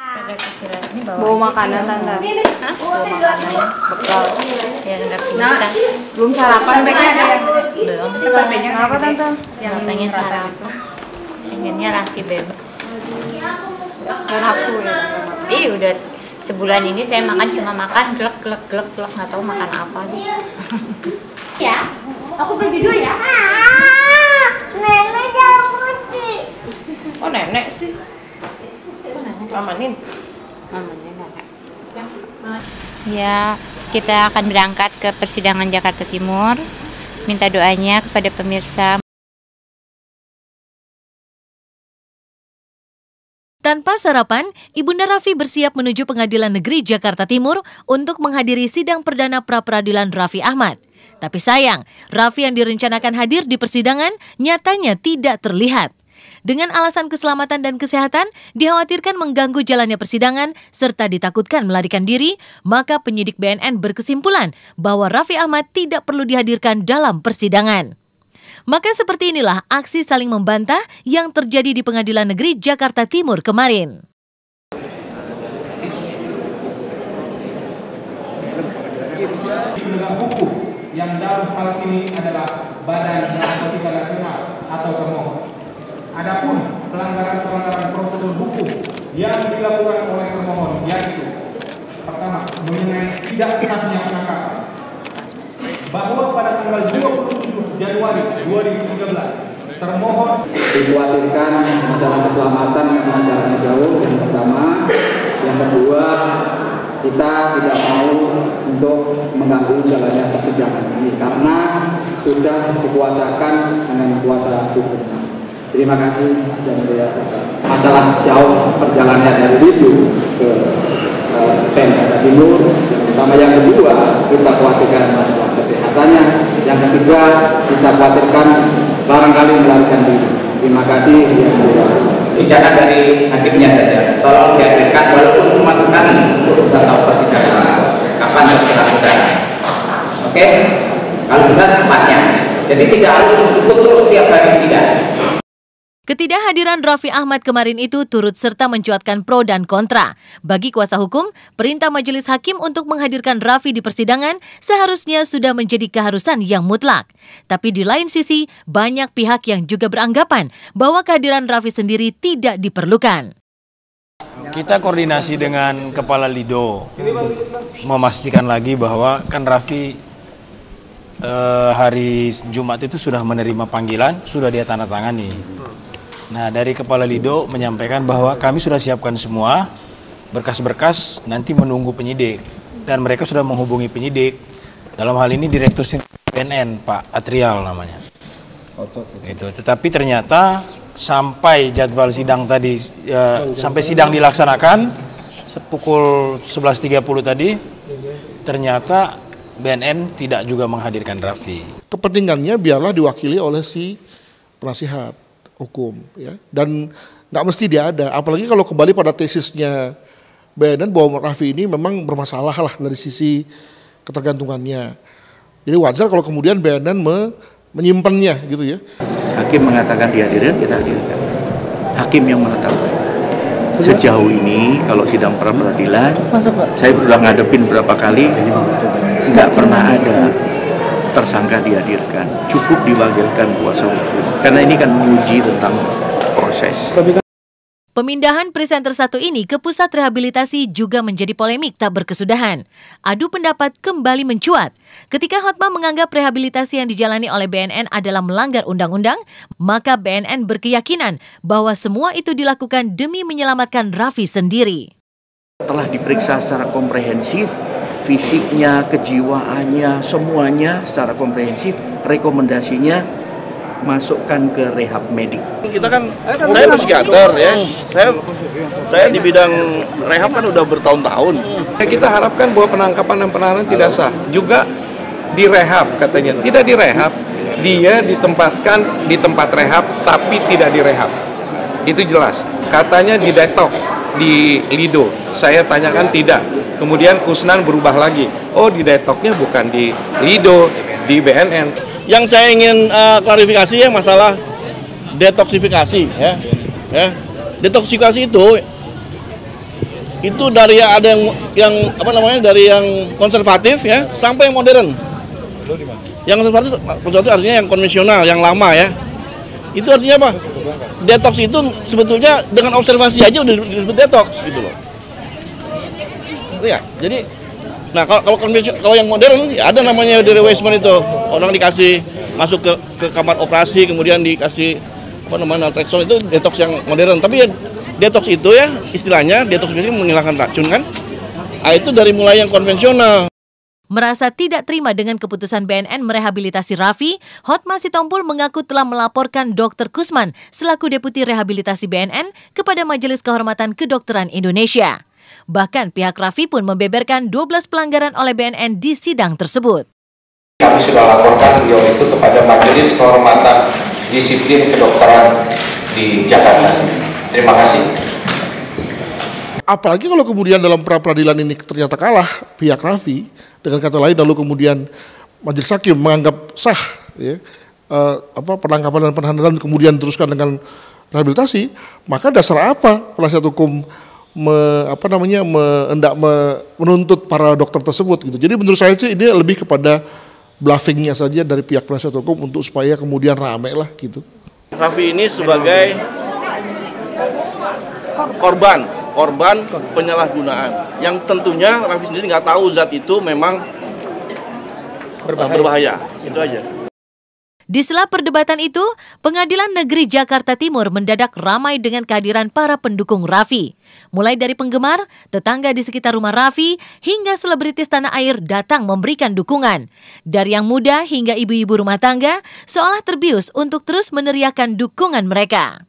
Pada kecilan ini bawa makanan tante. Hah? Bawa makanan bekal yang udah kita. Belum sarapan beknya Belum. Kenapa tante? Yang pengen sarapan. Pengennya laki bebas. Gak nafsu ya. Ih udah sebulan ini saya makan cuma makan glek nggak tahu makan apa deh. Ya, aku pergi dulu ya. Nenek jangan pergi. Oh nenek sih. Mamanin. Mamanya nenek. Ya, kita akan berangkat ke persidangan Jakarta Timur. Minta doanya kepada pemirsa. Tanpa sarapan, Ibunda Raffi bersiap menuju Pengadilan Negeri Jakarta Timur untuk menghadiri sidang perdana pra-peradilan Raffi Ahmad. Tapi sayang, Raffi yang direncanakan hadir di persidangan nyatanya tidak terlihat. Dengan alasan keselamatan dan kesehatan, dikhawatirkan mengganggu jalannya persidangan serta ditakutkan melarikan diri, maka penyidik BNN berkesimpulan bahwa Raffi Ahmad tidak perlu dihadirkan dalam persidangan. Maka seperti inilah aksi saling membantah yang terjadi di Pengadilan Negeri Jakarta Timur kemarin. Penegak hukum yang dalam hal ini adalah Badan Narkotika Nasional atau pemohon. Adapun pelanggaran prosedur hukum yang dilakukan oleh pemohon yaitu pertama mengenai tidak sahnya penangkapan. Bahwa pada tanggal 27 Januari 2013 termohon dikhawatirkan masalah keselamatan karena jaraknya jauh. Yang pertama, yang kedua kita tidak mau untuk mengganggu jalannya persidangan ini karena sudah dikuasakan dengan kuasa hukum. Terima kasih dan masalah jauh perjalanannya dari Ridu ke Jakarta Timur. Yang pertama, yang kedua kita khawatirkan masalah kesehatannya. Yang ketiga kita khawatirkan barangkali melarikan diri. Terima kasih. Bicara dari hakimnya saja, tolong dihadirkan walaupun cuma sekali untuk bisa tahu persidangan kapan harus dilakukan. Oke, kalau bisa secepatnya. Jadi tidak harus ikut terus setiap hari, tidak. Ketidakhadiran Raffi Ahmad kemarin itu turut serta mencuatkan pro dan kontra. Bagi kuasa hukum, perintah majelis hakim untuk menghadirkan Raffi di persidangan seharusnya sudah menjadi keharusan yang mutlak. Tapi di lain sisi, banyak pihak yang juga beranggapan bahwa kehadiran Raffi sendiri tidak diperlukan. Kita koordinasi dengan Kepala Lido, memastikan lagi bahwa kan Raffi hari Jumat itu sudah menerima panggilan, sudah dia tanda tangani. Nah, dari Kepala Lido menyampaikan bahwa kami sudah siapkan semua berkas-berkas, nanti menunggu penyidik. Dan mereka sudah menghubungi penyidik. Dalam hal ini Direktur BNN, Pak Atrial namanya. Itu. Tetapi ternyata sampai jadwal sidang tadi, sampai sidang dilaksanakan, pukul 11.30 tadi, ternyata BNN tidak juga menghadirkan Raffi. Kepentingannya biarlah diwakili oleh si penasihat hukum, ya, dan nggak mesti dia ada. Apalagi kalau kembali pada tesisnya BNN bahwa Raffi ini memang bermasalah lah dari sisi ketergantungannya. Jadi wajar kalau kemudian BNN menyimpannya gitu ya. Hakim mengatakan dihadirkan, kita hadirkan. Hakim yang menetapkan. Sejauh ini kalau sidang pra peradilan, saya sudah ngadepin berapa kali, nggak pernah ada tersangka dihadirkan, cukup diwakilkan kuasa hukum. Karena ini kan menguji tentang proses. Pemindahan presenter satu ini ke pusat rehabilitasi juga menjadi polemik tak berkesudahan. Adu pendapat kembali mencuat. Ketika Hotma menganggap rehabilitasi yang dijalani oleh BNN adalah melanggar undang-undang, maka BNN berkeyakinan bahwa semua itu dilakukan demi menyelamatkan Raffi sendiri. Telah diperiksa secara komprehensif, fisiknya, kejiwaannya, semuanya secara komprehensif, rekomendasinya masukkan ke rehab medik. Kita kan, saya psikiater ya, saya di bidang rehab kan udah bertahun-tahun. Kita harapkan bahwa penangkapan dan penahanan tidak sah, juga direhab katanya, tidak direhab, dia ditempatkan di tempat rehab tapi tidak direhab, itu jelas. Katanya di detok di Lido, saya tanyakan tidak. Kemudian Kusnan berubah lagi, oh di detoknya bukan di Lido, di BNN. Yang saya ingin klarifikasi ya masalah detoksifikasi ya. Detoksifikasi itu itu dari ada yang apa namanya, dari yang konservatif ya sampai yang modern. Yang konservatif artinya yang konvensional, yang lama ya. Itu artinya apa? Detox itu sebetulnya dengan observasi aja udah disebut detox gitu loh. Ya, jadi nah kalau yang modern ya ada namanya derewesement itu. Orang dikasih masuk ke kamar operasi, kemudian dikasih apa namanya, naltrexone, itu detox yang modern. Tapi ya detox itu ya istilahnya detox itu menghilangkan racun kan. Nah, itu dari mulai yang konvensional. Merasa tidak terima dengan keputusan BNN merehabilitasi Raffi, Hotma Sitompul mengaku telah melaporkan Dr. Kusman selaku Deputi Rehabilitasi BNN kepada Majelis Kehormatan Kedokteran Indonesia. Bahkan pihak Raffi pun membeberkan 12 pelanggaran oleh BNN di sidang tersebut. Kami sudah laporkan beliau itu kepada Majelis Kehormatan Disiplin Kedokteran di Jakarta. Terima kasih. Apalagi kalau kemudian dalam pra-peradilan ini ternyata kalah pihak Raffi, dengan kata lain lalu kemudian majelis hakim menganggap sah ya, penangkapan dan penahanan kemudian teruskan dengan rehabilitasi, maka dasar apa penasihat hukum hendak menuntut para dokter tersebut gitu. Jadi menurut saya sih ini lebih kepada bluffingnya saja dari pihak penasihat hukum untuk supaya kemudian rame lah gitu. Raffi ini sebagai korban penyalahgunaan yang tentunya Raffi sendiri nggak tahu zat itu memang berbahaya. Itu aja. Di sela perdebatan itu, Pengadilan Negeri Jakarta Timur mendadak ramai dengan kehadiran para pendukung Raffi. Mulai dari penggemar, tetangga di sekitar rumah Raffi, hingga selebritis tanah air datang memberikan dukungan. Dari yang muda hingga ibu-ibu rumah tangga, seolah terbius untuk terus meneriakan dukungan mereka.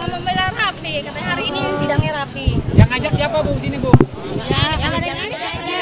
Membela Raffi, katanya hari ini sidangnya Raffi. Yang ngajak siapa, Bu? Sini, Bu. Ya, yang ada saya tetangganya.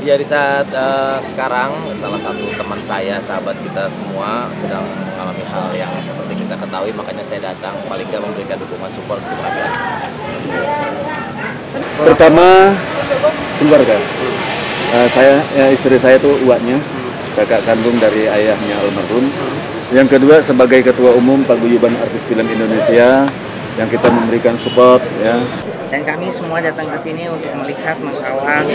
Ya, di saat sekarang salah satu teman saya, sahabat kita semua sedang mengalami hal yang seperti kita ketahui, makanya saya datang paling nggak memberikan dukungan support untuk Raffi. Pertama, keluarga. Istri saya itu uaknya, kakak kandung dari ayahnya almarhum. Yang kedua, sebagai Ketua Umum Paguyuban Artis Film Indonesia yang kita memberikan support ya. Dan kami semua datang ke sini untuk melihat, mengawal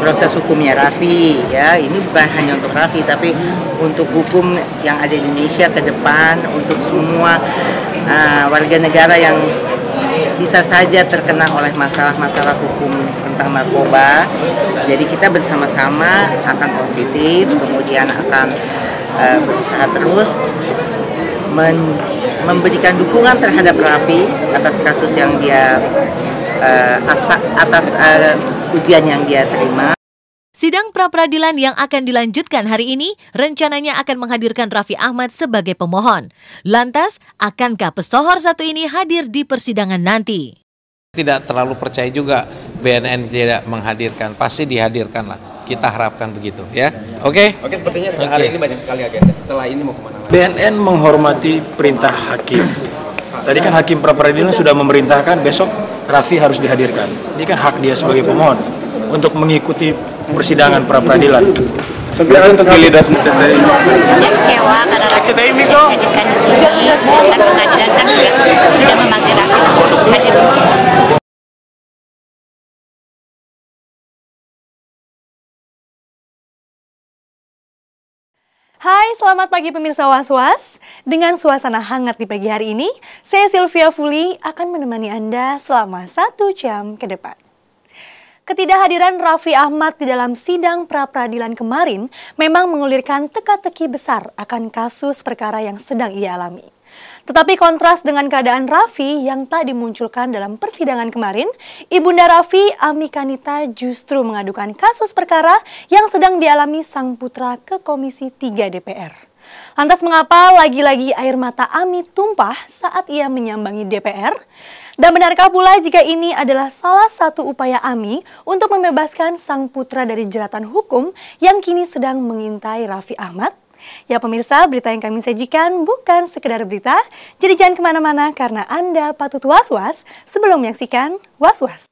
proses hukumnya Raffi ya. Ini bukan hanya untuk Raffi tapi untuk hukum yang ada di Indonesia ke depan, untuk semua warga negara yang bisa saja terkena oleh masalah-masalah hukum tentang narkoba. Jadi kita bersama-sama akan positif, kemudian akan berusaha terus memberikan dukungan terhadap Raffi atas kasus yang dia atas ujian yang dia terima. Sidang pra-peradilan yang akan dilanjutkan hari ini rencananya akan menghadirkan Raffi Ahmad sebagai pemohon. Lantas, akankah pesohor satu ini hadir di persidangan nanti? Tidak terlalu percaya juga BNN tidak menghadirkan, pasti dihadirkan lah. Kita harapkan begitu ya. Oke, sepertinya hari ini banyak sekali agenda. Setelah ini mau kemana? BNN menghormati perintah hakim. Tadi kan hakim pra-peradilan sudah memerintahkan besok Raffi harus dihadirkan. Ini kan hak dia sebagai pemohon untuk mengikuti persidangan pra-peradilan. Saya kecewa karena Raffi dihadirkan di sini, dan pengadilan kan sudah memanggil Raffi untuk hadir di sini. Hai, selamat pagi pemirsa Was-Was. Dengan suasana hangat di pagi hari ini, saya Sylvia Fuli akan menemani Anda selama 1 jam ke depan. Ketidakhadiran Raffi Ahmad di dalam sidang pra-peradilan kemarin memang mengulirkan teka-teki besar akan kasus perkara yang sedang ia alami. Tetapi kontras dengan keadaan Raffi yang tak dimunculkan dalam persidangan kemarin, Ibunda Raffi, Ami Kanita, justru mengadukan kasus perkara yang sedang dialami sang putra ke Komisi 3 DPR. Lantas mengapa lagi-lagi air mata Ami tumpah saat ia menyambangi DPR? Dan benarkah pula jika ini adalah salah satu upaya Ami untuk membebaskan sang putra dari jeratan hukum yang kini sedang mengintai Raffi Ahmad? Ya pemirsa, berita yang kami sajikan bukan sekedar berita, jadi jangan kemana-mana karena Anda patut was-was sebelum menyaksikan Was-Was.